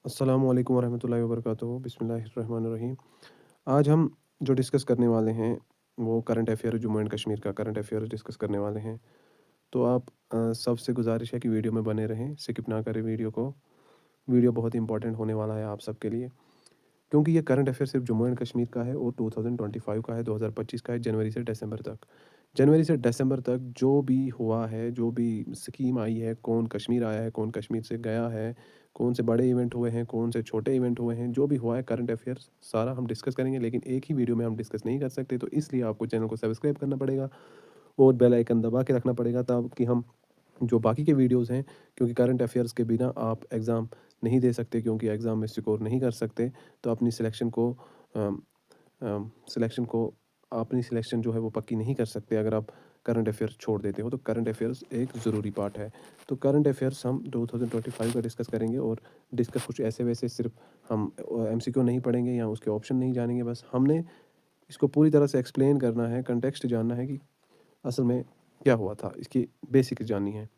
अस्सलामुअलैकुम वरहमतुल्लाहि वबरकातुहू बिस्मिल्लाहिर्रहमानिर्रहीम। आज हम जो डिस्कस करने वाले हैं वो current affair Jammu and Kashmir का करंट अफेयर डिस्कस करने वाले हैं। तो आप सबसे गुजारिश है कि वीडियो में बने रहें, स्किप ना करें वीडियो को। वीडियो बहुत इंपॉर्टेंट होने वाला है आप सबके लिए, क्योंकि ये करंट अफेयर सिर्फ जम्मू एंड कश्मीर का है और 2025 का है, 2025 का है, जनवरी से दिसंबर तक। जनवरी से दिसंबर तक जो भी हुआ है, जो भी स्कीम आई है, कौन कश्मीर आया है, कौन कश्मीर से गया है, कौन से बड़े इवेंट हुए हैं, कौन से छोटे इवेंट हुए हैं, जो भी हुआ है करंट अफेयर्स सारा हम डिस्कस करेंगे। लेकिन एक ही वीडियो में हम डिस्कस नहीं कर सकते, तो इसलिए आपको चैनल को सब्सक्राइब करना पड़ेगा और बेल आइकन दबा के रखना पड़ेगा, ताकि हम जो बाकी के वीडियोस हैं, क्योंकि करंट अफेयर्स के बिना आप एग्ज़ाम नहीं दे सकते, क्योंकि एग्ज़ाम में स्कोर नहीं कर सकते। तो अपनी सिलेक्शन को अपनी सिलेक्शन जो है वो पक्की नहीं कर सकते अगर आप करंट अफेयर्स छोड़ देते हो। तो करंट अफेयर्स एक ज़रूरी पार्ट है। तो करंट अफेयर्स हम 2025 का डिस्कस करेंगे, और डिस्कस कुछ ऐसे वैसे सिर्फ हम एमसीक्यू नहीं पढ़ेंगे या उसके ऑप्शन नहीं जानेंगे। बस हमने इसको पूरी तरह से एक्सप्लेन करना है, कंटेक्स्ट जानना है कि असल में क्या हुआ था, इसकी बेसिक जाननी है।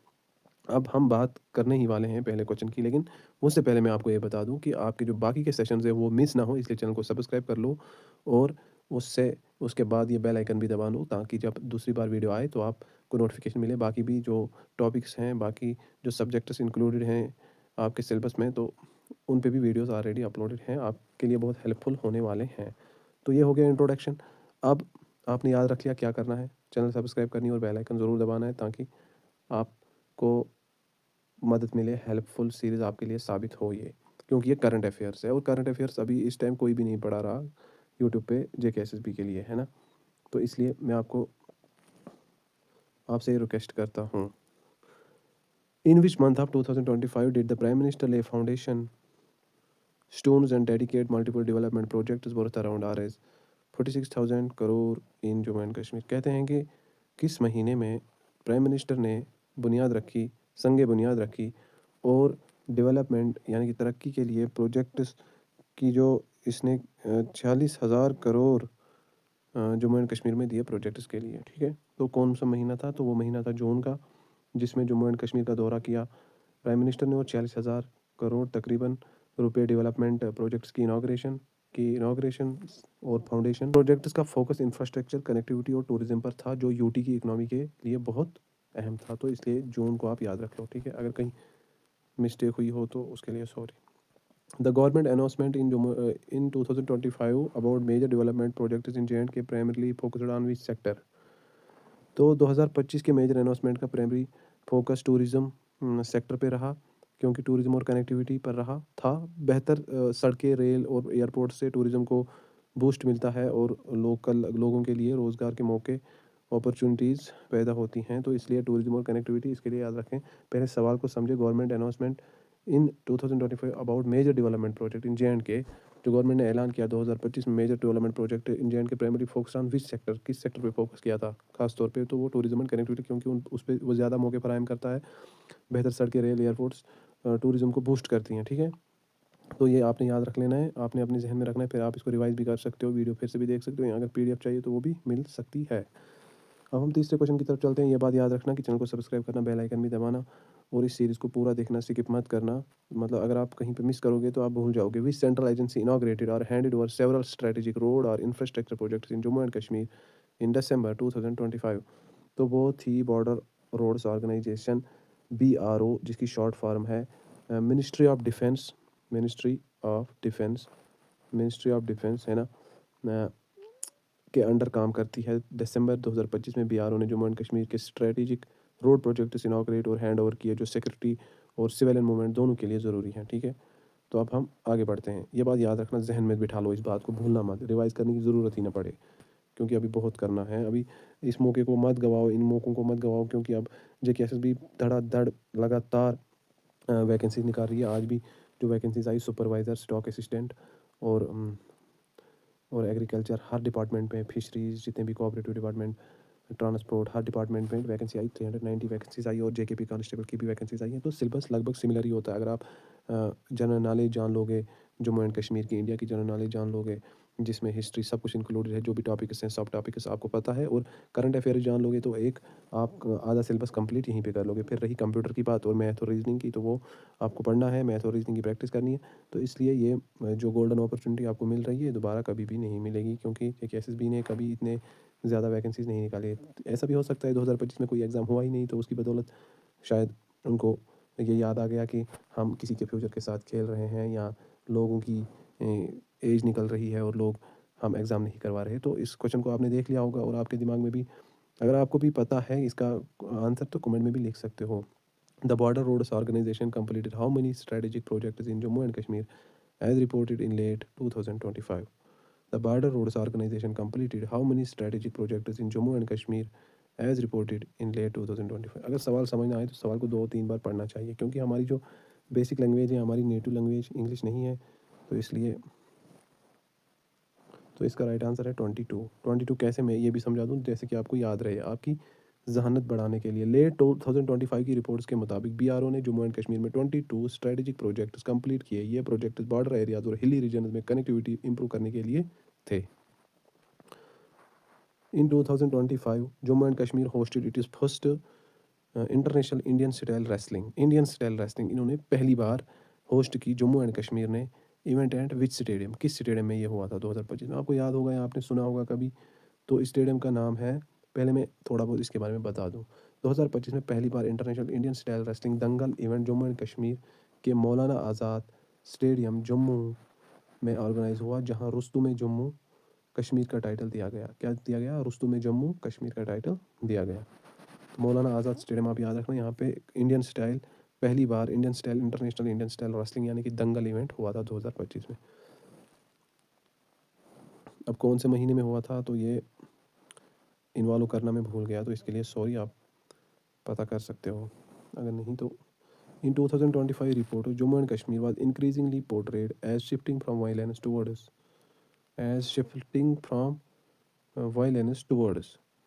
अब हम बात करने ही वाले हैं पहले क्वेश्चन की, लेकिन उससे पहले मैं आपको ये बता दूं कि आपके जो बाकी के सेशंस हैं वो मिस ना हो, इसलिए चैनल को सब्सक्राइब कर लो। और उससे उसके बाद ये बेल आइकन भी दबा लो, ताकि जब दूसरी बार वीडियो आए तो आपको नोटिफिकेशन मिले। बाकी भी जो टॉपिक्स हैं, बाकी जो सब्जेक्ट्स इंक्लूडेड हैं आपके सिलेबस में, तो उन पे भी वीडियोस ऑलरेडी अपलोडेड हैं, आपके लिए बहुत हेल्पफुल होने वाले हैं। तो ये हो गया इंट्रोडक्शन। अब आपने याद रख लिया क्या करना है, चैनल सब्सक्राइब करनी है और बेल आइकन ज़रूर दबाना है, ताकि आपको मदद मिले, हेल्पफुल सीरीज़ आपके लिए साबित हो ये। क्योंकि ये करंट अफेयर्स है, और करंट अफेयर्स अभी इस टाइम कोई भी नहीं पढ़ा रहा यूट्यूब पे जेकेएसएसबी के लिए, है ना। तो इसलिए मैं आपसे रिक्वेस्ट करता हूँ। In which month of 2025 did the prime minister lay foundation stones and dedicate multiple development projects worth around Rs 46,000 crore in Jammu and Kashmir. कहते हैं कि किस महीने में प्राइम मिनिस्टर ने बुनियाद रखी, संग बुनियाद रखी, और डेवलपमेंट यानी कि तरक्की के लिए प्रोजेक्ट्स की जो इसने 46,000 करोड़ जम्मू एंड कश्मीर में दिए प्रोजेक्ट्स के लिए। ठीक है, तो कौन सा महीना था? तो वो महीना था जून का, जिसमें जम्मू एंड कश्मीर का दौरा किया प्राइम मिनिस्टर ने, और 46,000 करोड़ तकरीबन रुपए डेवलपमेंट प्रोजेक्ट्स की इनाग्रेशन और फाउंडेशन प्रोजेक्ट्स का फोकस इंफ्रास्ट्रक्चर, कनेक्टिविटी और टूरिज्म पर था, जो यूटी की इकोनॉमी के लिए बहुत अहम था। तो इसलिए जून को आप याद रख लो। ठीक है, अगर कहीं मिस्टेक हुई हो तो उसके लिए sorry. The government announcement in 2025 about major development projects in J and K primarily focused on which sector. तो 2025 के मेजर अनाउंसमेंट का प्राइमरी फोकस टूरिज्म सेक्टर पे रहा, क्योंकि टूरिज्म और कनेक्टिविटी पर रहा था। बेहतर सड़कें, रेल और एयरपोर्ट से टूरिज्म को बूस्ट मिलता है, और लोकल लोगों के लिए रोज़गार के मौके, अपॉर्चुनिटीज़ पैदा होती हैं। तो इसलिए टूरिज्म और कनेक्टिविटी, इसके लिए याद रखें। पहले सवाल को समझे। Government announcement in 2025 about major development project in J and K, जो गवर्नमेंट ने ऐलान किया 2025 में major development project in J and K primary focus on which sector, किस सेक्टर पे फोकस किया था खास तौर पे? तो वो टूरिज्म एंड कनेक्टिविटी, क्योंकि उस पर वो ज़्यादा मौके फराहम करता है। बेहतर सड़कें, रेल, एयरपोर्ट्स टूरिज्म को बूस्ट करती हैं। ठीक है, तो ये आपने याद रख लेना है, आपने अपने जहन में रखना है। फिर आप इसको रिवाइज भी कर सकते हो, वीडियो फिर से भी देख सकते हो, या अगर पीडीएफ चाहिए तो वो भी मिल सकती है। अब हम तीसरे क्वेश्चन की तरफ चलते हैं। ये बात याद रखना कि चैनल को सब्सक्राइब करना, बेल आइकन भी दबाना, और इस सीरीज़ को पूरा देखना, स्किप मत करना। मतलब अगर आप कहीं पे मिस करोगे तो आप भूल जाओगे। विच सेंट्रल एजेंसी इनॉग्रेटेड और handed over several strategic road और infrastructure projects in Jammu and Kashmir in December 2025। तो वो थी बॉर्डर रोड्स ऑर्गेनाइजेशन, BRO, जिसकी शॉर्ट फॉर्म है ministry of defence. Ministry of defence ministry of defence, है ना, के अंडर काम करती है। दिसंबर 2025 में BRO ने जम्मू एंड कश्मीर के स्ट्रेटेजिक रोड प्रोजेक्ट्स इनॉग्रेट और हैंड ओवर किए, जो सिक्योरिटी और सिविलियन मूवमेंट दोनों के लिए ज़रूरी हैं। ठीक है, तो अब हम आगे बढ़ते हैं। ये बात याद रखना, जहन में बिठा लो, इस बात को भूलना मत, रिवाइज करने की ज़रूरत ही ना पड़े, क्योंकि अभी बहुत करना है। अभी इस मौके को मत गवाओ, इन मौक़ों को मत गवाओ, क्योंकि अब जेकेएसएसबी धड़ाधड़ लगातार वैकेंसी निकाल रही है। आज भी जो वैकेंसीज आई, सुपरवाइज़र, स्टॉक असिस्टेंट और एग्रीकल्चर, हर डिपार्टमेंट में, फिशरीज, जितने भी कोऑपरेटिव डिपार्टमेंट, ट्रांसपोर्ट, हर डिपार्टमेंट में वैकेंसी आई। 390 वैकेंसीज आई, और जेकेपी कांस्टेबल की भी वैकेंसीज आई हैं। तो सिलेबस लगभग सिमिलर ही होता है। अगर आप जनरल नॉलेज जान लोगे, जम्मू एंड कश्मीर की, इंडिया की जनरल नॉलेज जान लोगे, जिसमें हिस्ट्री सब कुछ इंक्लूडेड है, जो भी टॉपिक्स हैं सब टॉपिक्स आपको पता है। और करंट अफेयर जान लोगे तो एक आप आधा सिलेबस कंप्लीट यहीं पे कर लोगे। फिर रही कंप्यूटर की बात और मैथ और रीजनिंग की, तो वो आपको पढ़ना है, मैथ और रीजनिंग की प्रैक्टिस करनी है। तो इसलिए ये जो गोल्डन अपॉर्चुनिटी आपको मिल रही है दोबारा कभी भी नहीं मिलेगी, क्योंकि एक एसएसबी ने कभी इतने ज़्यादा वैकेंसीज नहीं निकाली। ऐसा भी हो सकता है 2025 में कोई एग्ज़ाम हुआ ही नहीं, तो उसकी बदौलत शायद उनको ये याद आ गया कि हम किसी के फ्यूचर के साथ खेल रहे हैं, या लोगों की एज निकल रही है और लोग हम एग्ज़ाम नहीं करवा रहे। तो इस क्वेश्चन को आपने देख लिया होगा और आपके दिमाग में भी अगर आपको भी पता है इसका आंसर तो कमेंट में भी लिख सकते हो। The border roads organisation completed how many strategic projects in Jammu and Kashmir as reported in late 2025? The Border Roads Organization completed how many strategic projects in Jammu and Kashmir as reported in late 2025? अगर सवाल समझ ना आए तो सवाल को 2-3 बार पढ़ना चाहिए, क्योंकि हमारी जो बेसिक लैंग्वेज है, हमारी नेटिव लैंग्वेज इंग्लिश नहीं है, तो इसलिए तो इसका राइट आंसर है 22। कैसे मैं ये भी समझा दूँ जैसे कि आपको याद रहे, आपकी जहानत बढ़ाने के लिए। लेट 2025 की रिपोर्ट्स के मुताबिक बीआरओ ने जम्मू एंड कश्मीर में 22 स्ट्रेटेजिक प्रोजेक्ट्स कंप्लीट किए। ये प्रोजेक्ट्स बॉर्डर एरियाज और हिली रीजन में कनेक्टिविटी इंप्रूव करने के लिए थे। इन 2025 Jammu and Kashmir hosted it is first international Indian style wrestling इन्होंने पहली बार होस्ट की जम्मू एंड कश्मीर ने। इवेंट एट विच स्टेडियम, किस स्टेडियम में ये हुआ था 2025 में? आपको याद होगा या आपने सुना होगा कभी। तो स्टेडियम का नाम है, पहले मैं थोड़ा बहुत इसके बारे में बता दूं। 2025 में पहली बार international Indian style wrestling dangal event Jammu and Kashmir के मौलाना आज़ाद स्टेडियम जम्मू में ऑर्गेनाइज हुआ, जहां रुस्तुम जम्मू कश्मीर का टाइटल दिया गया। क्या दिया गया? रुस्तुम जम्मू कश्मीर का टाइटल दिया गया। तो मौलाना आज़ाद स्टेडियम आप याद रखना, यहाँ पे इंडियन स्टाइल पहली बार इंटरनेशनल इंडियन स्टाइल रेसलिंग यानी कि दंगल इवेंट हुआ था 2025 में। अब कौन से महीने में हुआ था तो ये इन्वॉल्व करना मैं भूल गया, तो इसके लिए सॉरी, आप पता कर सकते हो अगर नहीं तो। In 2025 report Jammu and Kashmir was increasingly portrayed as shifting from violence towards.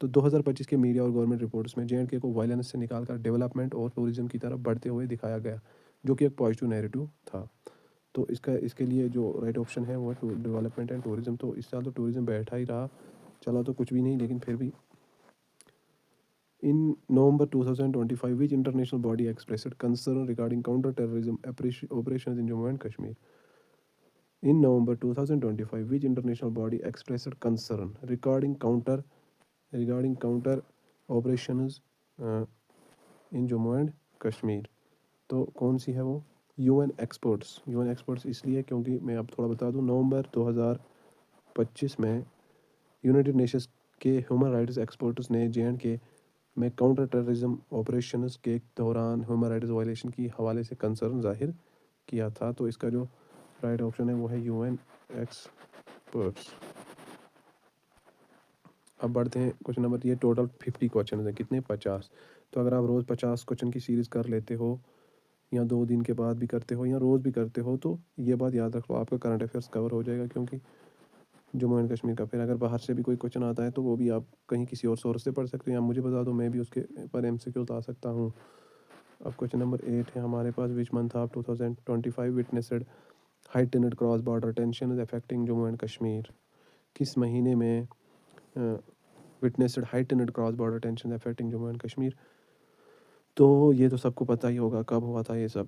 तो 2025 के मीडिया और गवर्नमेंट रिपोर्ट्स में जेएंडके को वायलेंस से निकालकर डेवलपमेंट और टूरिज्म की तरफ बढ़ते हुए दिखाया गया, जो कि एक पॉजिटिव नैरेटिव था। तो इसके लिए जो राइट ऑप्शन है वो है डेवलपमेंट एंड टूरिज्म। तो इस साल तो टूरिज्म बैठा ही रहा, चला तो कुछ भी नहीं, लेकिन फिर भी। इन नवंबर 2025 विच international body expressed concern regarding counter terrorism operations in Jammu and Kashmir. In November 2025, which international body expressed concern regarding counter operations in Jammu and Kashmir? तो कौन सी है वो? यूएन एक्सपर्ट्स इसलिए क्योंकि मैं अब थोड़ा बता दूं, नवंबर 2025 में यूनाइटेड नेशंस के ह्यूमन राइट्स एक्सपर्ट्स ने जे में काउंटर टेररिज्म ऑपरेशंस के दौरान ह्यूमन राइट्स वायलेशन की हवाले से कंसर्न जाहिर किया था। तो इसका जो राइट ऑप्शन है वो है यूएन एक्सपर्ट्स। अब बढ़ते हैं क्वेश्चन नंबर, ये टोटल 50 क्वेश्चन हैं, कितने? 50। तो अगर आप रोज़ 50 क्वेश्चन की सीरीज़ कर लेते हो, या 2 दिन के बाद भी करते हो, या रोज़ भी करते हो, तो ये बात याद रख लो, आपका करंट अफेयर्स कवर हो जाएगा। क्योंकि जम्मू एंड कश्मीर का फिर अगर बाहर से भी कोई क्वेश्चन आता है तो वो भी आप कहीं किसी और सोर्स से पढ़ सकते हो, या मुझे बता दो, मैं भी उसके पर MCQ ला सकता हूँ। अब क्वेश्चन नंबर 8 है हमारे पास, which month of 2025 witnessed heightened cross border tension affecting Jammu and Kashmir? किस महीने में witnessed heightened cross border tension affecting Jammu and Kashmir? तो ये तो सबको पता ही होगा कब हुआ था ये सब।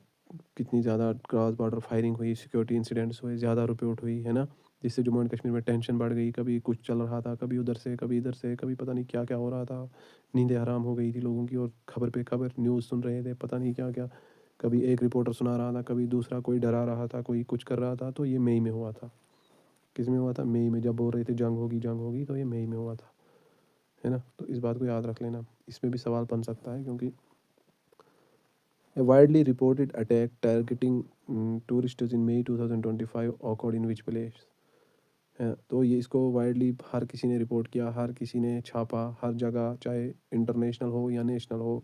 कितनी ज़्यादा क्रॉस बॉर्डर फायरिंग हुई, सिक्योरिटी इंसिडेंट्स हुए, ज़्यादा रिपोर्ट हुई है ना, जिससे जम्मू एंड कश्मीर में टेंशन बढ़ गई। कभी कुछ चल रहा था, कभी उधर से कभी इधर से, कभी पता नहीं क्या क्या हो रहा था। नींदें हराम हो गई थी लोगों की, और खबर पे खबर न्यूज़ सुन रहे थे, पता नहीं क्या क्या। कभी एक रिपोर्टर सुना रहा था, कभी दूसरा कोई डरा रहा था, कोई कुछ कर रहा था। तो ये मई में हुआ था। किस में हुआ था? मई में, जब बोल रहे थे जंग होगी, तो ये मई में हुआ था, है ना। तो इस बात को याद रख लेना, इसमें भी सवाल बन सकता है। क्योंकि A widely reported attack targeting tourists in May 2025 occurred in which place? है, तो ये इसको वाइडली हर किसी ने रिपोर्ट किया, हर किसी ने छापा, हर जगह, चाहे इंटरनेशनल हो या नेशनल हो,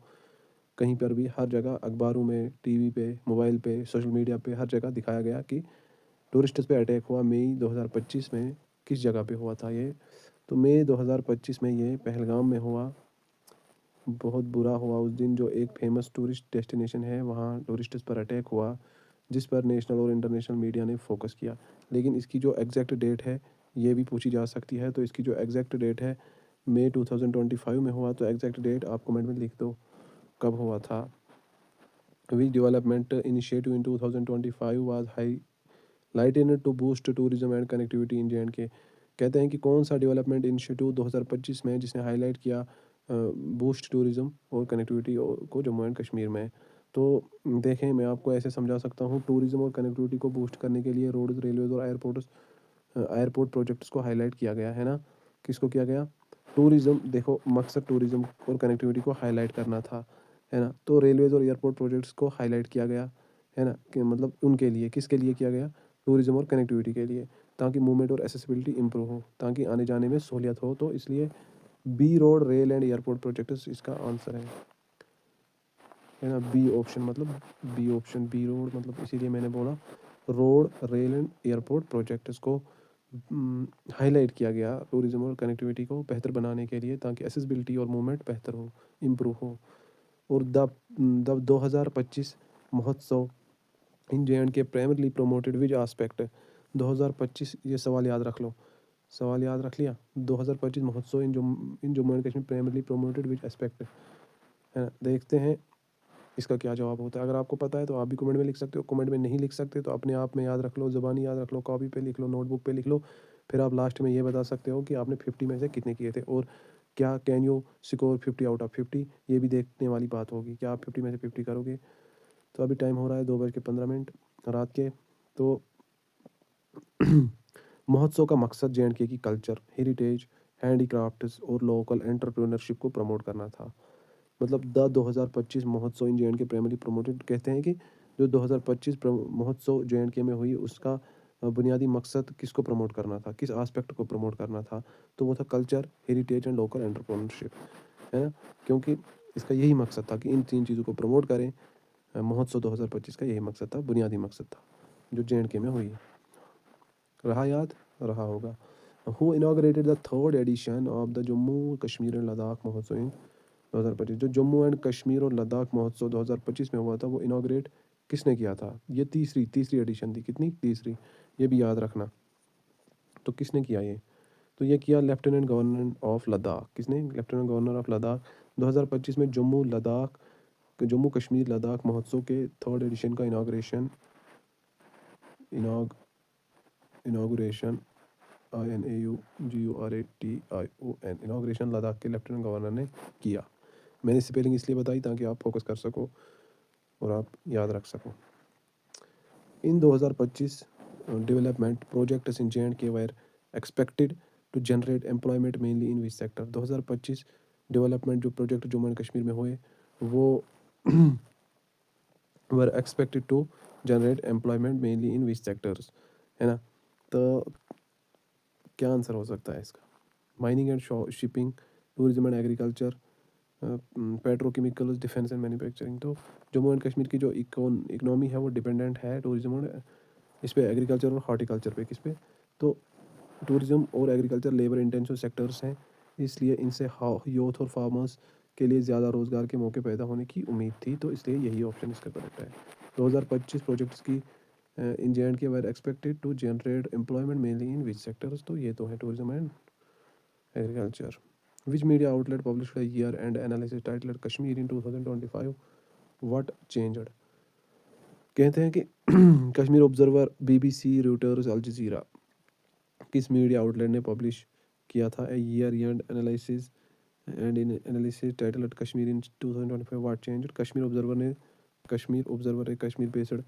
कहीं पर भी, हर जगह, अखबारों में, टीवी पे, मोबाइल पे, सोशल मीडिया पे, हर जगह दिखाया गया कि टूरिस्ट्स पे अटैक हुआ। मई 2025 में किस जगह पे हुआ था ये? तो मई 2025 में ये पहलगाम में हुआ। बहुत बुरा हुआ उस दिन। जो एक फेमस टूरिस्ट डेस्टिनेशन है, वहाँ टूरिस्ट्स पर अटैक हुआ, जिस पर नेशनल और इंटरनेशनल मीडिया ने फोकस किया। लेकिन इसकी जो एग्जैक्ट डेट है ये भी पूछी जा सकती है। तो इसकी जो एग्जैक्ट डेट है मई 2025 में हुआ, तो एग्जैक्ट डेट आप कमेंट में लिख दो कब हुआ था। Which development initiative in 2025 was highlighted to boost tourism and connectivity in J&K। कहते हैं कि कौन सा डेवलपमेंट इनिशिएटिव 2025 में जिसने हाईलाइट किया बूस्ट टूरिज्म और कनेक्टिविटी को जम्मू एंड कश्मीर में। तो देखें, मैं आपको ऐसे समझा सकता हूँ, टूरिज्म और कनेक्टिविटी को बूस्ट करने के लिए रोड्स, रेलवेज और एयरपोर्ट प्रोजेक्ट्स को हाईलाइट किया गया है ना। किसको किया गया? टूरिज्म। देखो, मकसद टूरिज्म और कनेक्टिविटी को हाईलाइट करना था, है ना। तो रेलवेज और एयरपोर्ट प्रोजेक्ट्स को हाईलाइट किया गया, है ना, कि मतलब उनके लिए, किसके लिए किया गया? टूरिज्म और कनेक्टिविटी के लिए, ताकि मूवमेंट और एसेसिबिलिटी इंप्रूव हो, ताकि आने जाने में सहूलियत हो। तो इसलिए B road, rail and airport projects इसका आंसर है ना। बी ऑप्शन, मतलब बी ऑप्शन, बी रोड, मतलब इसीलिए मैंने बोला road, rail and airport projects को हाईलाइट किया गया टूरिज्म और कनेक्टिविटी को बेहतर बनाने के लिए, ताकि एसेसिबिलिटी और मूवमेंट बेहतर हो, इम्प्रूव हो। और the 2025 Mahotsav in J&K primarily promoted which aspect. 2025, ये सवाल याद रख लो, सवाल याद रख लिया। 2025 Mahotsav in Jammu and Kashmir primarily promoted which aspect, है ना। देखते हैं इसका क्या जवाब होता है। अगर आपको पता है तो आप भी कमेंट में लिख सकते हो, कमेंट में नहीं लिख सकते तो अपने आप में याद रख लो, ज़बानी याद रख लो, कॉपी पे लिख लो, नोटबुक पे लिख लो। फिर आप लास्ट में ये बता सकते हो कि आपने 50 में से कितने किए थे, और क्या can you score 50 out of 50, ये भी देखने वाली बात होगी, क्या आप 50 में से 50 करोगे। तो अभी टाइम हो रहा है 2:15 रात के। तो महोत्सव का मकसद J&K की कल्चर, हेरिटेज, हैंडीक्राफ्ट्स और लोकल एंटरप्रेन्योरशिप को प्रमोट करना था। मतलब the 2025 Mahotsav in J&K primary promoted, कहते हैं कि जो 2025 महोत्सव J&K में हुई, उसका बुनियादी मकसद किसको प्रमोट करना था, किस एस्पेक्ट को प्रमोट करना था। तो वो था culture, heritage and local entrepreneurship, है ना। क्योंकि इसका यही मकसद था कि इन 3 चीज़ों को प्रमोट करें। महोत्सव 2025 का यही मकसद था, बुनियादी मकसद था, जो J&K में हुई। रहा याद? रहा होगा। Who inaugurated the third edition of the Jammu Kashmir and Ladakh महोत्सव इन 2025। जो जम्मू एंड कश्मीर और लद्दाख महोत्सव 2025 में हुआ था, वो इनॉग्रेट किसने किया था? ये तीसरी एडिशन थी। कितनी? तीसरी। ये भी याद रखना। तो किसने किया ये? तो ये किया लेफ्टिनेंट गवर्नर ऑफ लद्दाख। किसने? Lieutenant governor of Ladakh. 2025 में जम्मू कश्मीर लद्दाख महोत्सव के थर्ड एडिशन का इनाग्रेशन इनागुरेशन इनाग्रेशन लद्दाख के लेफ्टिनेंट गवर्नर ने किया। मैंने स्पेलिंग इसलिए बताई ताकि आप फोकस कर सको और आप याद रख सको। In 2025 development projects in J&K were expected to generate employment mainly in which sector. 2025 development जो प्रोजेक्ट जम्मू एंड कश्मीर में हुए, वो were expected to generate employment mainly in which sectors, है ना। तो क्या आंसर हो सकता है इसका? Mining and shipping, tourism and agriculture, petrochemicals, defence and manufacturing. तो जम्मू एंड कश्मीर की जो इकोनॉमी है वो डिपेंडेंट है टूरिज्म और इस पे, एग्रीकल्चर और हॉर्टिकल्चर पे। किस पे? तो टूरिज्म और एग्रीकल्चर लेबर इंटेंसिव सेक्टर्स हैं, इसलिए इनसे यूथ और फार्मर्स के लिए ज़्यादा रोज़गार के मौके पैदा होने की उम्मीद थी। तो इसलिए यही ऑप्शन इसका करेक्ट है। 2025 प्रोजेक्ट्स की in J&K were expected to generate employment mainly in which sectors. तो ये तो है tourism and agriculture. Which media outlet published a year-end analysis titled Kashmir in 2025? What changed? कहते हैं कि कश्मीर ऑब्जर्वर, BBC, रूटर्स, अल जजीरा, किस मीडिया आउटलेट ने publish किया था year analysis and in analysis titled Kashmir in 2025 what changed? Kashmir observer एक Kashmir based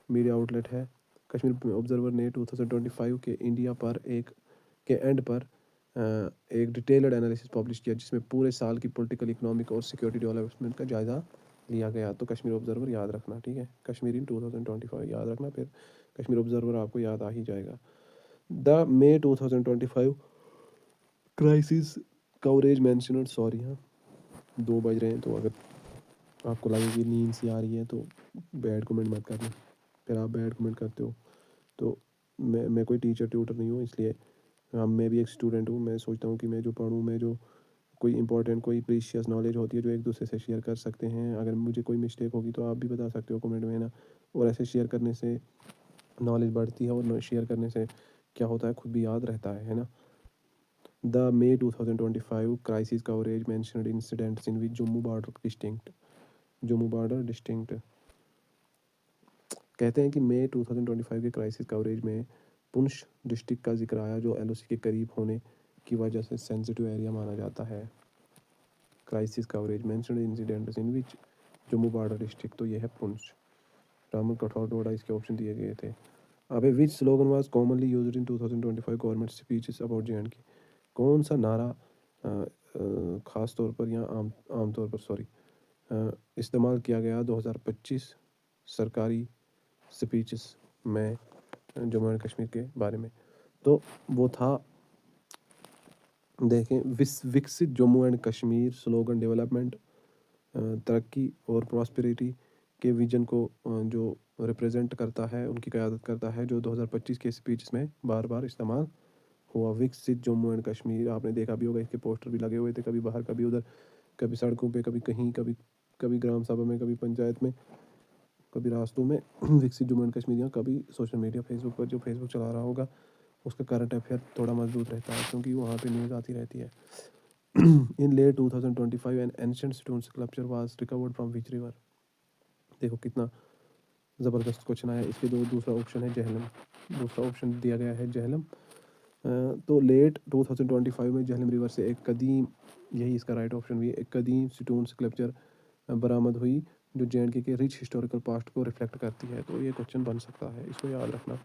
media outlet है। Kashmir observer ने 2025 के इंडिया पर एंड पर एक डिटेल्ड एनालिसिस पब्लिश किया, जिसमें पूरे साल की पॉलिटिकल, इकोनॉमिक और सिक्योरिटी डेवलपमेंट का जायज़ा लिया गया। तो कश्मीर ऑब्जर्वर याद रखना, ठीक है। कश्मीर इन 2025 याद रखना, फिर कश्मीर ऑब्जर्वर आपको याद आ ही जाएगा। The May 2025 crisis coverage mentioned, sorry हाँ 2 बज रहे हैं, तो अगर आपको लगे कि नींद सी आ रही है तो बैड कमेंट मत करना। फिर आप बैड कमेंट करते हो तो मैं कोई टीचर ट्यूटर नहीं हूँ, इसलिए मैं भी एक स्टूडेंट हूँ। मैं सोचता हूँ कि मैं जो पढ़ूँ, मैं जो कोई इंपॉर्टेंट, कोई प्रीशियस नॉलेज होती है जो एक दूसरे से शेयर कर सकते हैं। अगर मुझे कोई मिस्टेक होगी तो आप भी बता सकते हो कमेंट में ना। और ऐसे शेयर करने से नॉलेज बढ़ती है, और शेयर करने से क्या होता है खुद भी याद रहता है ना। The May 2025 crisis coverage mentioned incidents in which Jammu border distinct कहते हैं कि मई 2025 के क्राइसिस कवरेज में पुंछ डिस्ट्रिक्ट का जिक्र आया, जो एलओसी के करीब होने की वजह से सेंसिटिव एरिया माना जाता है। क्राइसिस कवरेज मेंशन्ड इंसिडेंट्स इन विच जम्मू बॉर्डर डिस्ट्रिक्ट, तो ये है पुंछ। रामन कठौर डोडा इसके ऑप्शन दिए गए थे। अबे which slogan was commonly used in 2025 government speeches about J and K, कौन सा नारा खास तौर पर या आमतौर पर इस्तेमाल किया गया 2025 सरकारी स्पीचेस में जम्मू एंड कश्मीर के बारे में। तो वो था, देखें, विकसित Jammu and Kashmir slogan development, तरक्की और प्रॉस्पेरिटी के विजन को जो रिप्रेजेंट करता है, उनकी क़यादत करता है, जो 2025 के स्पीच में बार बार इस्तेमाल हुआ। विकसित जम्मू एंड कश्मीर आपने देखा भी होगा, इसके पोस्टर भी लगे हुए थे, कभी बाहर कभी उधर, कभी सड़कों पे, कभी कहीं, कभी कभी ग्राम सभा में, कभी पंचायत में, कभी रास्तों में विकसित जम्मू एंड कश्मीर, या कभी सोशल मीडिया फेसबुक पर, जो फेसबुक चला रहा होगा उसका करंट अफेयर थोड़ा मजबूत रहता है, क्योंकि वहाँ पे न्यूज़ आती रहती है। In late 2025 an ancient stone sculpture was recovered from which river. देखो कितना ज़बरदस्त क्वेश्चन आया। इसके दूसरा ऑप्शन है जहलम, दूसरा ऑप्शन दिया गया है जहलम। तो लेट 2025 में जहलम रिवर से एक कदीम, यही इसका राइट ऑप्शन भी है, एक कदीम स्टोन स्कल्पचर बरामद हुई, जो जेएंडके के रिच हिस्टोरिकल पास्ट को रिफ्लेक्ट करती है। तो ये क्वेश्चन बन सकता है, इसको याद रखना,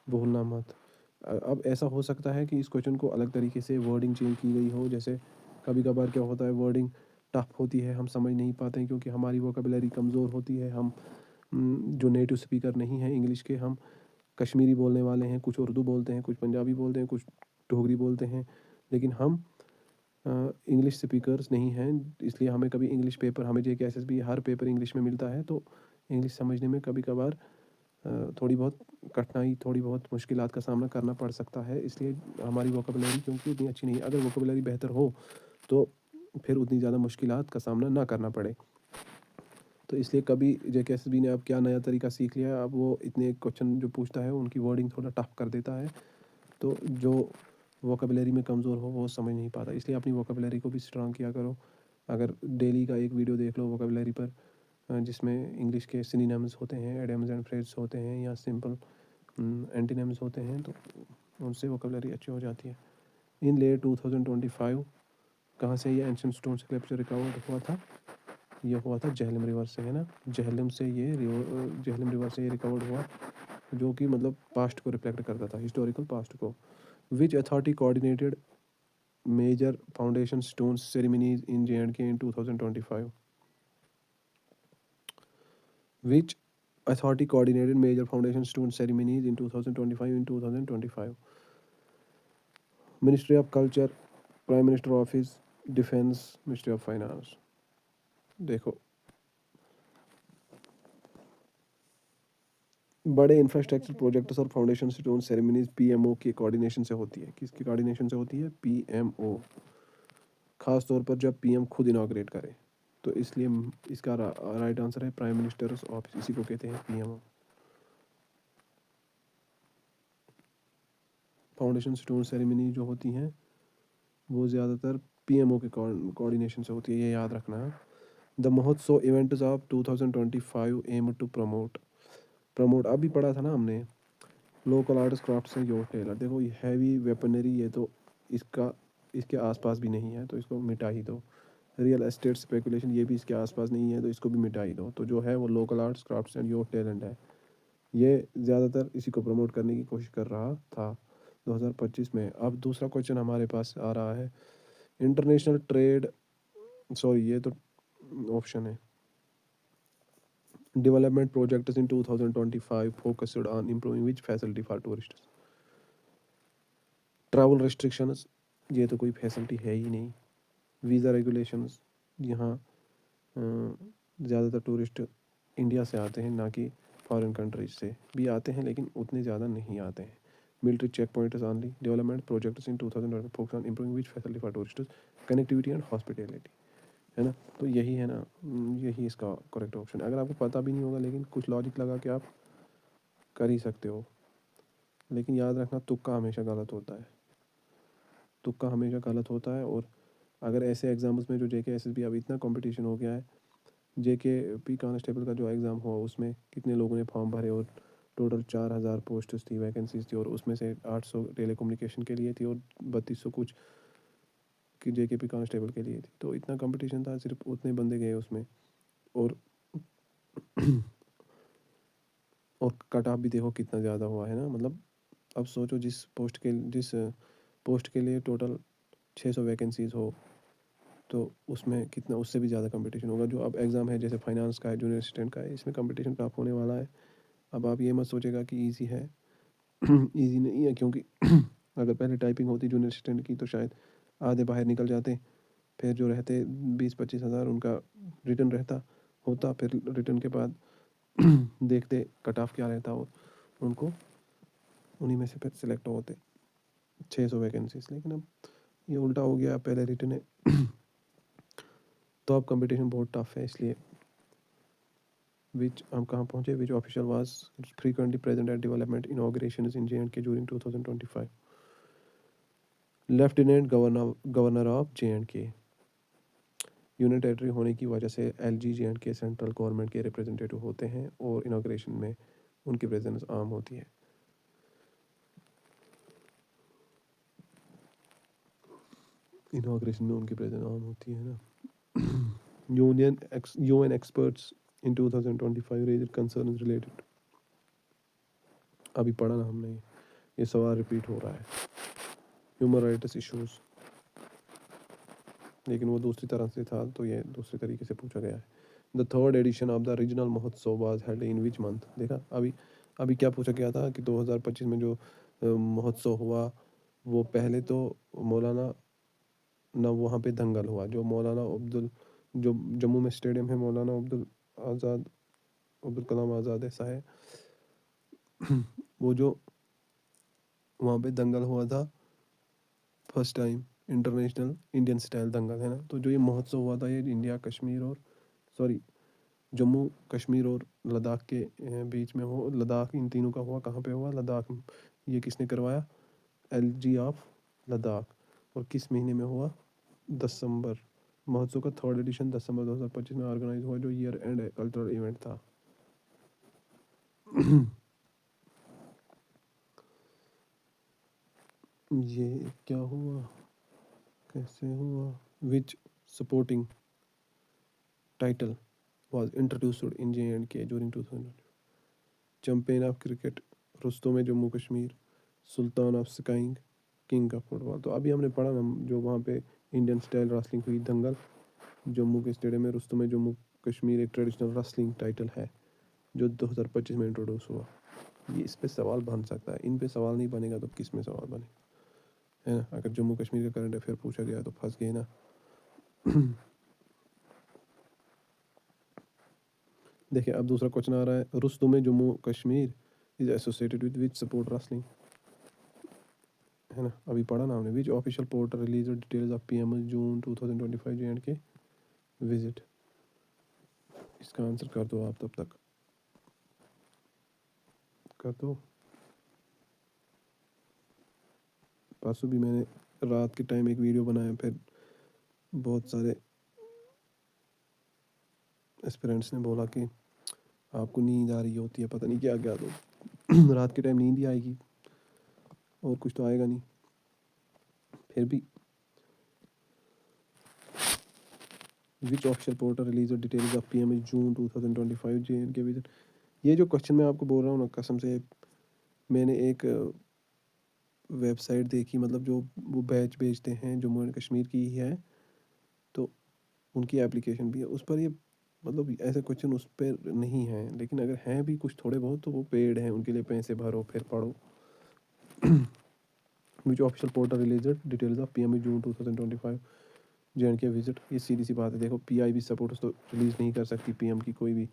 भूलना मत। अब ऐसा हो सकता है कि इस क्वेश्चन को अलग तरीके से वर्डिंग चेंज की गई हो, जैसे कभी कभार क्या होता है, वर्डिंग टफ होती है, हम समझ नहीं पाते हैं क्योंकि हमारी वोकेबलरी कमज़ोर होती है। हम जो नेटिव स्पीकर नहीं हैं इंग्लिश के, हम कश्मीरी बोलने वाले हैं, कुछ उर्दू बोलते हैं, कुछ पंजाबी बोलते हैं, कुछ डोगरी बोलते हैं, लेकिन हम इंग्लिश स्पीकर्स नहीं हैं। इसलिए हमें कभी इंग्लिश पेपर, हमें JKSSB हर पेपर इंग्लिश में मिलता है, तो इंग्लिश समझने में कभी कभार थोड़ी बहुत कठिनाई, थोड़ी बहुत मुश्किलात का सामना करना पड़ सकता है। इसलिए हमारी वोकेबलरी क्योंकि उतनी अच्छी नहीं है, अगर वोकेबलरी बेहतर हो तो फिर उतनी ज़्यादा मुश्किलात का सामना ना करना पड़े। तो इसलिए कभी JKSSB ने अब क्या नया तरीका सीख लिया है, अब वो इतने क्वेश्चन जो पूछता है उनकी वर्डिंग थोड़ा टफ कर देता है, तो जो वोकेबलरी में कमज़ोर हो वो समझ नहीं पाता। इसलिए अपनी वोकेबलरी को भी स्ट्रांग किया करो। अगर डेली का एक वीडियो देख लो वोकेबलरी पर, जिसमें इंग्लिश के सिनोनिम्स होते हैं, एडियम्स एंड फ्रेज होते हैं, या सिंपल एंटीनिम्स होते हैं, तो उनसे वोकेबलरी अच्छी हो जाती है। इन लेट 2025 कहाँ से ये एंशिएंट स्टोन स्कल्पचर रिकवर हुआ था? ये हुआ था जहलम रिवर से, है ना। जहलम रिवर से ये रिकवर्ड हुआ, जो कि मतलब पास्ट को रिफ्लेक्ट करता था, हिस्टोरिकल पास्ट को। Which authority coordinated major foundation stone ceremonies in J&K in 2025? Which authority coordinated major foundation stone ceremonies in 2025? Ministry of Culture, Prime Minister Office, Defense, Ministry of Finance। देखो, बड़े infrastructure projects और foundation stone ceremonies PMO के coordination से होती है। किसकी coordination से होती है? PMO। खास तौर पर जब PM खुद इनॉग्रेट करे, तो इसलिए इसका राइट आंसर है प्राइम मिनिस्टर्स ऑफिस, इसी को कहते हैं PMO। फाउंडेशन स्टोन सेरेमनी जो होती हैं वो ज़्यादातर PMO के कोऑर्डिनेशन से होती है, ये याद रखना है। The Mahotsav events of 2025 aim to promote अभी पढ़ा था ना हमने, local arts crafts and your tailor. देखो ये हैवी वेपनरी, ये तो इसके आसपास भी नहीं है, तो इसको मिटा ही दो। रियल एस्टेट स्पेकुलेशन, ये भी इसके आसपास नहीं है, तो इसको भी मिटा ही दो। तो जो है वो local arts crafts and your talent है, ये ज़्यादातर इसी को प्रमोट करने की कोशिश कर रहा था 2025 में। अब दूसरा क्वेश्चन हमारे पास आ रहा है, इंटरनेशनल ट्रेड, ये तो ऑप्शन है। Development projects in 2025 focused on improving which facility for tourist. Travel restrictions, ये तो कोई फैसिलिटी है ही नहीं। वीज़ा रेगुलेशंस, यहाँ ज़्यादातर टूरिस्ट इंडिया से आते हैं, ना कि फॉरेन कंट्रीज से भी आते हैं, लेकिन उतने ज़्यादा नहीं आते हैं। Military check points only, development projects in 2020 focus on improving which facility for tourist, connectivity and hospitality, है ना। तो यही है ना, यही इसका करेक्ट ऑप्शन है। अगर आपको पता भी नहीं होगा लेकिन कुछ लॉजिक लगा के आप कर ही सकते हो। लेकिन याद रखना तुक्का हमेशा गलत होता है, तुक्का हमेशा गलत होता है। और अगर ऐसे एग्जाम्स में जो जेके एसएसबी अभी इतना कंपटीशन हो गया है, जेके पी कांस्टेबल का जो एग्ज़ाम हुआ उसमें कितने लोगों ने फॉर्म भरे और टोटल 4000 पोस्ट्स थी, वैकेंसीज थी, और उसमें से 800 टेली कम्युनिकेशन के लिए थी और 3200 कुछ कि जेके पी कांस्टेबल के लिए थी। तो इतना कंपटीशन था, सिर्फ उतने बंदे गए उसमें। और और कट ऑफ भी देखो कितना ज़्यादा हुआ है ना, मतलब अब सोचो जिस पोस्ट के लिए टोटल 600 वैकेंसीज हो, तो उसमें कितना उससे भी ज़्यादा कंपटीशन होगा। जो अब एग्ज़ाम है जैसे फाइनेंस का है, जूनियर असिस्टेंट का है, इसमें कंपटीशन टफ होने वाला है। अब आप ये मत सोचेगा कि ईजी है। ईजी नहीं है, क्योंकि अगर पहले टाइपिंग होती जूनियर असिस्टेंट की तो शायद आधे बाहर निकल जाते, फिर जो रहते 20-25 हज़ार उनका रिटर्न रहता होता, फिर रिटर्न के बाद देखते कट ऑफ क्या रहता और उनको उन्हीं में से फिर सिलेक्ट होते 600 वैकेंसीज। लेकिन अब ये उल्टा हो गया, पहले रिटर्न है। तो अब कंपटीशन बहुत टफ है, इसलिए विच हम कहाँ पहुँचे, which official was frequently present at development inauguration in JNK during 2025। Lieutenant governor of JNK। Union territory होने की वजह से LG JNK सेंट्रल गवर्नमेंट के रिप्रेजेंटेटिव होते हैं और इनॉग्रेशन में उनकी प्रेजेंस आम होती है। इनॉग्रेशन में उनकी प्रेजेंस आम होती है ना। UN experts in 2025 raised concerns related। अभी पढ़ा ना हमने, ये सवाल रिपीट हो रहा है। ह्यूमन राइट्स इश्यूज, लेकिन वो दूसरी तरह से था, तो ये दूसरे तरीके से पूछा गया है। The third edition of the regional Mahotsav was held in which month. देखा अभी अभी क्या पूछा गया था कि 2025 में जो महोत्सव हुआ, वो पहले तो मौलाना ना वहाँ पे दंगल हुआ, जो मौलाना अब्दुल, जो जम्मू में स्टेडियम है मौलाना अब्दुल कलाम आज़ाद ऐसा है, वो जो वहाँ पे दंगल हुआ था first time, international Indian style dangal है ना। तो जो ये महोत्सव हुआ था, ये इंडिया कश्मीर और सॉरी जम्मू कश्मीर और लद्दाख के बीच में हो, लद्दाख इन तीनों का हुआ। कहाँ पे हुआ? लद्दाख। ये किसने करवाया? LG of Ladakh. और किस महीने में हुआ? दिसंबर। महोत्सव का थर्ड एडिशन दिसंबर 2025 में ऑर्गेनाइज हुआ, जो ईयर एंड कल्चरल इवेंट था। ये क्या हुआ, कैसे हुआ? Which supporting title was introduced in J&K during 2000। Champion of cricket Rustam में जम्मू कश्मीर, सुल्तान of skiing, king of football. तो अभी हमने पढ़ा ना, जो वहाँ पे इंडियन स्टाइल रेसलिंग हुई दंगल जम्मू के स्टेडियम में, रुस्तों में जम्मू कश्मीर एक ट्रेडिशनल रेसलिंग टाइटल है जो 2025 में इंट्रोड्यूस हुआ। ये इस पे सवाल बन सकता है, इन पे सवाल नहीं बनेगा तो किस में सवाल बने, है ना। अगर जम्मू कश्मीर का करंट अफेयर पूछा गया तो फंस गए ना। देखिए अब दूसरा क्वेश्चन आ रहा है, रुस्तुम में Jammu Kashmir is associated with which sport wrestling, है ना। अभी पढ़ा ना हमने। Which official portal release details of PM June 2025 J&K visit. इसका आंसर कर दो आप, तब तक कर दो। परसों भी मैंने रात के टाइम एक वीडियो बनाया, फिर बहुत सारे एस्पिरेंट्स ने बोला कि आपको नींद आ रही होती है, पता नहीं क्या क्या। तो रात के टाइम नींद ही आएगी और कुछ तो आएगा नहीं। फिर भी which official portal release details of PM June 2025 J&K visit. ये जो क्वेश्चन मैं आपको बोल रहा हूँ ना, कसम से मैंने एक वेबसाइट देखी, मतलब जो वो बैच बेचते हैं जम्मू एंड कश्मीर की ही है, तो उनकी एप्लीकेशन भी है उस पर। ये मतलब ऐसे क्वेश्चन उस पर नहीं है, लेकिन अगर हैं भी कुछ थोड़े बहुत तो वो पेड हैं, उनके लिए पैसे भरो फिर पढ़ो। Which official portal release details of PM June 2025 J&K visit. ये सीधी सी बात है, देखो PIB सपोर्टर्स तो रिलीज़ नहीं कर सकती PM की कोई भी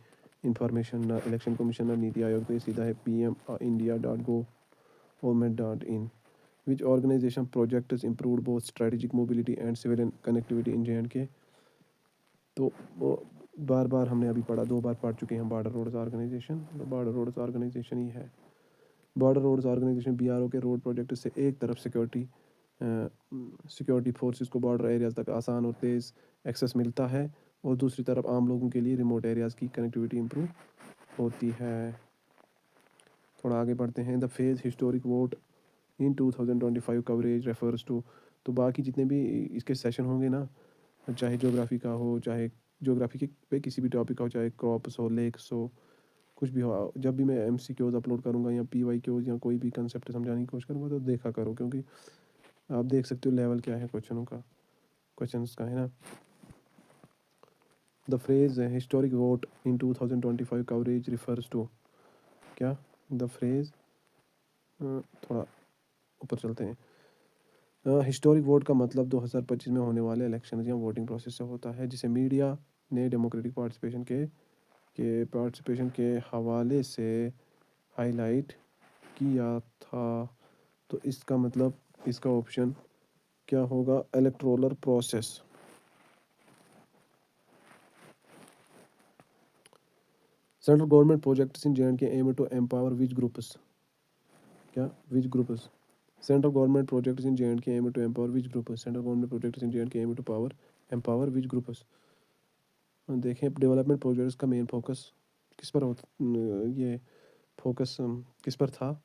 इंफॉर्मेशन, ना इलेक्शन कमीशन ना नीति आयोग। तो ये सीधा है pm.india.gov.in। Which organisation projects improve both strategic mobility and civilian connectivity in J&K। तो वो बार बार हमने अभी पढ़ा, 2 बार पढ़ चुके हैं, बॉर्डर रोड्स ऑर्गेनाइजेशन। तो बॉर्डर रोड्स ऑर्गेनाइजेशन ही है। बॉर्डर रोड्स ऑर्गेनाइजेशन BRO के रोड प्रोजेक्ट से एक तरफ सिक्योरिटी फोर्सेस को बॉर्डर एरियाज तक आसान और तेज़ एक्सेस मिलता है, और दूसरी तरफ आम लोगों के लिए रिमोट एरियाज़ की कनेक्टिविटी इम्प्रूव होती है। थोड़ा आगे बढ़ते हैं। The phrase historic vote in 2025 coverage refers to, तो बाकी जितने भी इसके सेशन होंगे ना, चाहे ज्योग्राफी का हो, चाहे ज्योग्राफी के पे किसी भी टॉपिक का हो, चाहे क्रॉप्स हो, लेक्स हो, कुछ भी हो, जब भी मैं MCQs अपलोड करूँगा या PYQs या कोई भी कंसेप्ट समझाने की कोशिश करूँगा तो देखा करो, क्योंकि आप देख सकते हो लेवल क्या है क्वेश्चंस का, है ना। The phrase historic vote in 2025 coverage refers to, क्या द फ्रेज, थोड़ा ऊपर चलते हैं। हिस्टोरिक वोट का मतलब 2025 में होने वाले इलेक्शन या वोटिंग प्रोसेस से होता है, जिसे मीडिया ने डेमोक्रेटिक पार्टिसिपेशन के हवाले से हाईलाइट किया था। तो इसका मतलब, इसका ऑप्शन क्या होगा, electoral process. Central government projects in JNK aim to empower which groups, क्या which groups, central government projects in JNK aim to empower which groups, central government projects in JNK aim to empower which groups. देखें, development projects का main focus किस पर होता, ये focus किस पर था,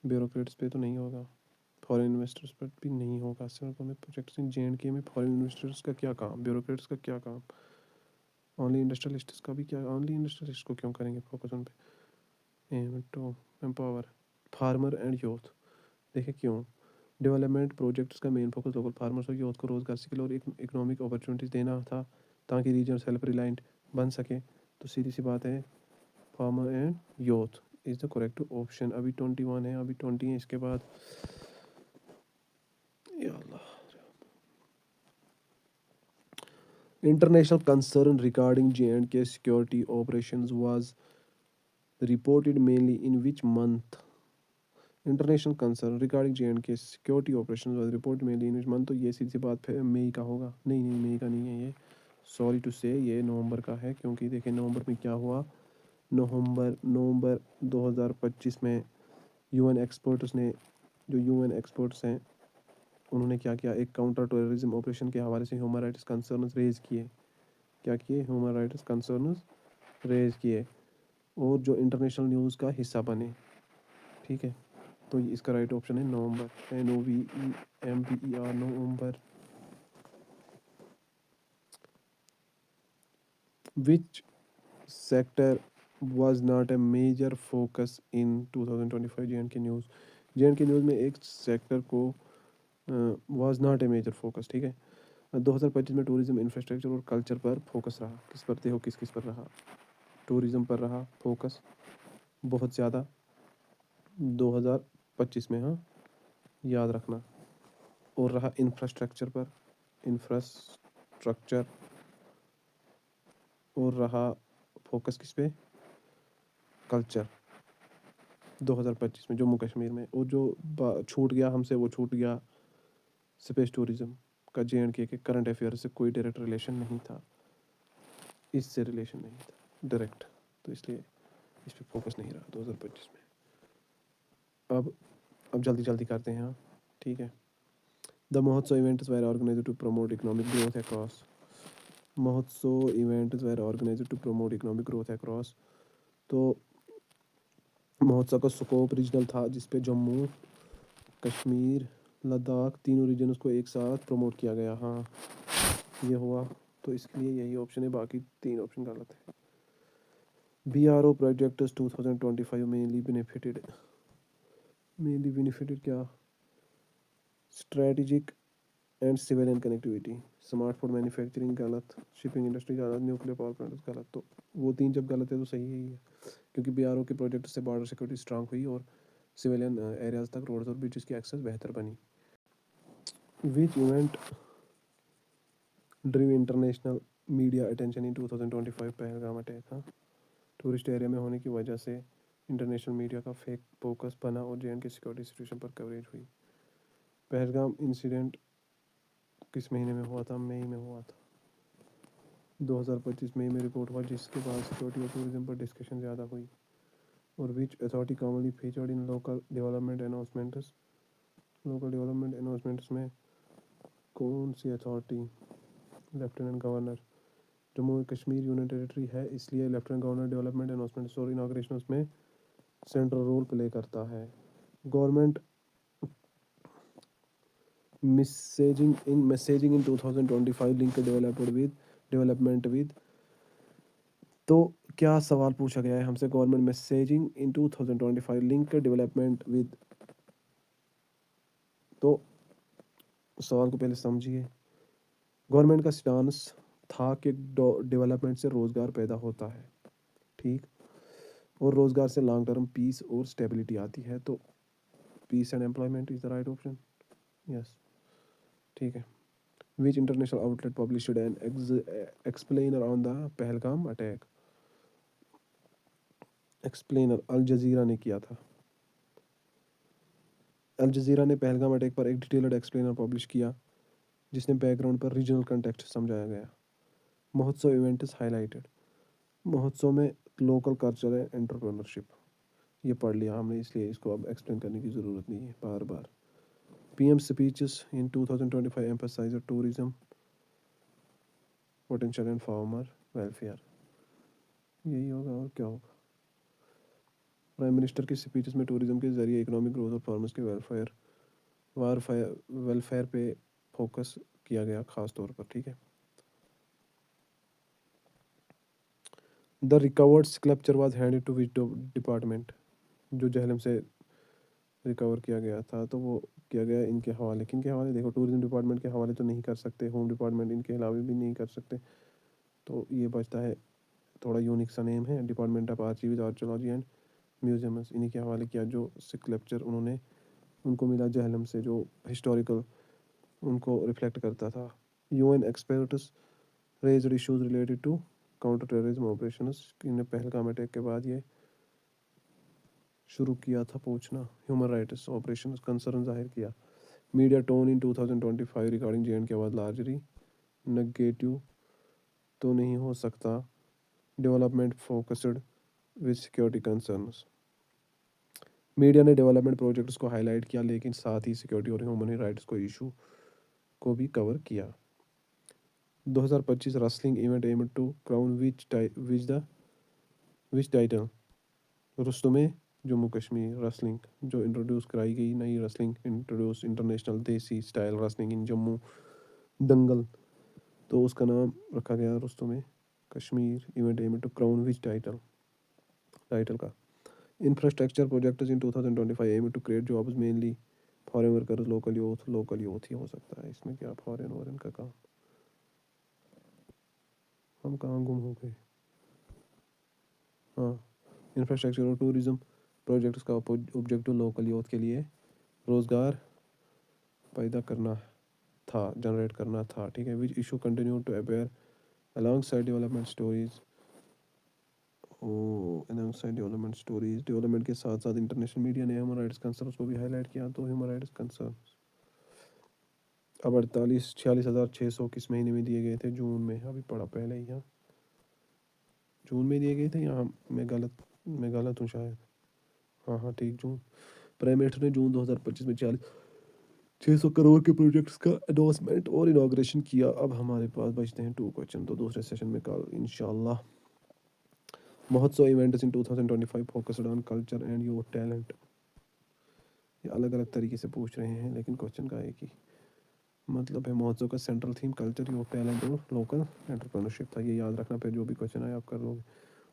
ब्यूरोक्रेट्स पे तो नहीं होगा, फॉरेन इन्वेस्टर्स पर भी नहीं होगा। Central government projects in JNK में फॉरेन इन्वेस्टर्स का क्या काम, ब्यूरोक्रेट्स का क्या काम, ओनली इंडस्ट्रियलिस्ट्स का भी क्या, ओनली इंडस्ट्रियलिस्ट को क्यों करेंगे फोकस उन पे। Aim to empower farmer and youth, देखिए क्यों, डेवलपमेंट प्रोजेक्ट्स का मेन फोकस लोकल फार्मर्स और यूथ को रोजगार स्किल और इकोनॉमिक अपॉर्चुनिटीज देना था, ताकि रीजन सेल्फ रिलायंट बन सके। तो सीधी सी बात है, farmer and youth is the correct option. अभी 21 है, अभी 20 है, इसके बाद या अल्लाह। International concern regarding J&K security operations was reported mainly in which month, international concern regarding JNK security operation was report mainly in which month, तो ये सीधी सी बात फिर मई का होगा, नहीं मई का नहीं है ये, सॉरी टू से, ये नवंबर का है, क्योंकि देखिए नवंबर में क्या हुआ, नवंबर 2025 में UN एक्सपर्ट्स ने, जो UN एक्सपर्ट्स हैं, उन्होंने क्या किया, एक काउंटर टेररिज्म ऑपरेशन के हवाले से ह्यूमन राइट्स कंसर्न्स रेज किए, क्या किए, ह्यूमन राइट्स कंसर्न्स रेज किए, और जो इंटरनेशनल न्यूज़ का हिस्सा बने, ठीक है। तो इसका राइट ऑप्शन है नवंबर, NOVEMBER, November. Which sector was not a major focus in 2025 JNK news, JNK news में एक सेक्टर को was not a major focus, ठीक है। 2025 में टूरिज्म, इंफ्रास्ट्रक्चर और कल्चर पर फोकस रहा, किस पर, देखो किस किस पर रहा, टूरिज्म पर रहा फोकस बहुत ज़्यादा 2025 में, हाँ याद रखना, और रहा इंफ्रास्ट्रक्चर पर, इंफ्रास्ट्रक्चर, और रहा फोकस किस पे, कल्चर 2025 में जम्मू कश्मीर में, और जो छूट गया हमसे, वो छूट गया स्पेस टूरिज्म का, JNK के करंट अफेयर से कोई डायरेक्ट रिलेशन नहीं था, इससे रिलेशन नहीं था डायरेक्ट, तो इसलिए इस पर फोकस नहीं रहा 2025 में। अब जल्दी जल्दी करते हैं, हाँ ठीक है। The Mahotsav events were organized to promote economic growth across, Mahotsav events were organized to promote economic growth across, तो महोत्सव का स्कोप रीजनल था, जिसपे जम्मू कश्मीर लद्दाख तीनों रीजन को एक साथ प्रमोट किया गया, हाँ ये हुआ, तो इसके लिए यही ऑप्शन है, बाकी 3 ऑप्शन गलत है। BRO प्रोजेक्ट्स 2025 मेनली बेनिफिटेड क्या, strategic and civilian connectivity, smartphone manufacturing गलत, शिपिंग इंडस्ट्री गलत, न्यूक्लियर पावर प्लांट्स गलत, तो वो 3 जब गलत है तो सही ही है, क्योंकि BRO के प्रोजेक्ट से बॉर्डर सिक्योरिटी स्ट्रांग हुई और सिविलियन एरियाज तक रोड्स और ब्रिजेस की एक्सेस बेहतर बनी। Which event ड्रीव international media attention in 2025 Pahalgam attack, हाँ टूरिस्ट एरिया में होने की वजह से इंटरनेशनल मीडिया का फेक फोकस बना और JNK सिक्योरिटी सिचुएशन पर कवरेज हुई। पहलगाम इंसिडेंट किस महीने में हुआ था, मई में हुआ था, 2025 मई में रिपोर्ट हुआ, जिसके बाद सिक्योरिटी और टूरिज्म पर डिस्कशन ज़्यादा हुई। और which authority commonly featured in local development announcements. Local development announcements में कौन सी authority? Lieutenant governor. Jammu and Kashmir union territory है, इसलिए लेफ्टिनेंट गवर्नर डेवलपमेंट अनाउंसमेंट्स और इनाग्रेशन में सेंट्रल रोल प्ले करता है। Government messaging in 2025 link development with. तो क्या सवाल पूछा गया है हमसे? Government messaging in 2025 link development with. तो सवाल को पहले समझिए। गवर्नमेंट का स्टांस था कि डेवलपमेंट से रोजगार पैदा होता है, ठीक, और रोजगार से लॉन्ग टर्म पीस और स्टेबिलिटी आती है। तो peace and employment is the right option. Yes, ठीक है। Which international outlet published an explainer on the Pahalgam attack? Explainer Al Jazeera ने किया था। अल जजीरा ने पहलगाम अटैक पर एक डिटेल्ड एक्सप्लेनर पब्लिश किया जिसने बैकग्राउंड पर रीजनल कंटेक्स्ट समझाया गया। महोत्सव इवेंट इज हाईलाइटेड। महोत्सव में लोकल कल्चर एंड एंटरप्रेन्योरशिप, ये पढ़ लिया हमने, इसलिए इसको अब एक्सप्लेन करने की ज़रूरत नहीं है बार बार। PM speeches in 2025 emphasize tourism potential and farmer welfare, यही होगा और क्या होगा? प्राइम मिनिस्टर की स्पीचेस में टूरिज्म के जरिए इकोनॉमिक ग्रोथ और फार्मर्स के वेलफेयर पे फोकस किया गया खास तौर पर, ठीक है। The recovered sculpture was handed to which department? जो जहलम से रिकवर किया गया था तो वो किया गया इनके हवाले। किन के हवाले? देखो, टूरिज्म डिपार्टमेंट के हवाले तो नहीं कर सकते, होम डिपार्टमेंट इनके अलावा भी नहीं कर सकते, तो ये बचता है, थोड़ा यूनिक सा नेम है, department of archives आर्चोलॉजी and museums. इन्हीं के हवाले किया जो स्कल्पचर उन्होंने उनको मिला जहलम से, जो हिस्टोरिकल उनको रिफ्लेक्ट करता था। UN experts raised issues related to counter terrorism operations. इन्हें पहलगाम अटैक के बाद ये शुरू किया था पूछना। ह्यूमन राइट्स ऑपरेशन कंसर्न जाहिर किया। Media tone in 2025 regarding J and K was largely negative तो नहीं हो सकता। Development focused with security concerns. Media ने डेवलपमेंट प्रोजेक्ट्स को हाईलाइट किया, लेकिन साथ ही सिक्योरिटी और ह्यूमन राइट्स को इशू को भी कवर किया। 2025 wrestling event aim to crown which title? रुस्तुमे जम्मू कश्मीर रसलिंग, जो इंट्रोड्यूस कराई गई नई wrestling, introduce international desi style wrestling in Jammu dangal, तो उसका नाम रखा गया रुस्तुमे Kashmir event aim to crown which title का। Infrastructure projects in 2025 aim to create jobs mainly foreign workers local youth ही हो सकता है इसमें, क्या फॉरेन और इनका काम? हम कहाँ गुम हो गए? हाँ, इंफ्रास्ट्रक्चर और टूरिज्म प्रोजेक्ट्स का ऑब्जेक्टिव लोकल यूथ के लिए रोज़गार पैदा करना था, जनरेट करना था, ठीक है। Which issue continue to appear alongside development stories. Alongside development stories, डेवलपमेंट के साथ साथ इंटरनेशनल मीडिया ने ह्यूमन राइट्स कंसर्न को भी हाईलाइट किया। तो ह्यूमन राइट्स कंसर्न अब 46,600 किस महीने में दिए गए थे? जून में, अभी पढ़ा पहले ही, यहाँ जून में दिए गए थे, यहाँ मैं गलत हूँ शायद। हाँ हाँ ठीक, जून। प्राइम मिनिस्टर ने जून 2025 में 600 करोड़ के प्रोजेक्ट्स का अनाउंसमेंट और इनाग्रेशन किया। अब हमारे पास बचते हैं 2 क्वेश्चन, तो दूसरे सेशन में कल इंशाल्लाह। महोत्सव events in 2025 focused on culture and youth talent. ये अलग अलग तरीके से पूछ रहे हैं, लेकिन क्वेश्चन का एक ही मतलब है। महोत्सव का central theme culture, youth talent और लोकल एंटरप्रेन्योरशिप था। ये याद रखना, फिर जो भी क्वेश्चन आए आप कर लोगे।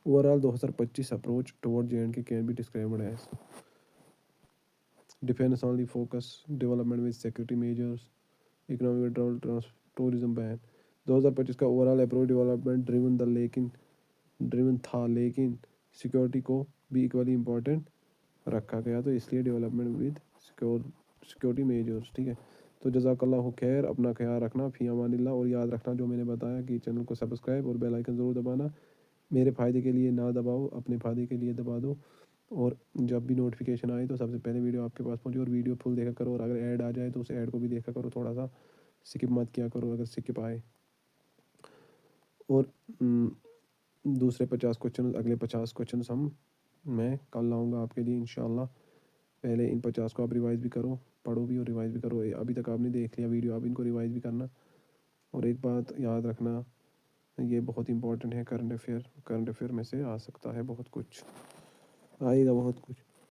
Overall 2025 approach toward J and K can be described as defence only focus, development with security measures, economic withdrawal, tourism ban. 2025 का ओवरऑल अप्रोच डेवलपमेंट ड्रिवन था, लेकिन सिक्योरिटी को भी इक्वली इम्पोर्टेंट रखा गया, तो इसलिए डेवलपमेंट विद सिक्योरिटी मेजर्स, ठीक है। तो जज़ाकल्लाहु खैर, अपना ख्याल रखना, फ़ी अमानिल्लाह। और याद रखना जो मैंने बताया कि चैनल को सब्सक्राइब और बेल आइकन ज़रूर दबाना। मेरे फ़ायदे के लिए ना दबाओ, अपने फ़ायदे के लिए दबा दो, और जब भी नोटिफिकेशन आए तो सबसे पहले वीडियो आपके पास पहुंचे। और वीडियो फुल देखा करो, और अगर ऐड आ जाए तो उस ऐड को भी देखा करो, थोड़ा सा स्किप मत किया करो अगर स्किप आए। और दूसरे 50 क्वेश्चन, अगले 50 क्वेश्चन हम मैं कल लाऊंगा आपके लिए इंशाल्लाह। पहले इन 50 को आप रिवाइज़ भी करो, पढ़ो भी और रिवाइज़ भी करो। अभी तक आपने देख लिया वीडियो, आप इनको रिवाइज़ भी करना। और एक बात याद रखना, ये बहुत इंपॉर्टेंट है, करंट अफेयर में से आ सकता है बहुत कुछ, आएगा बहुत कुछ।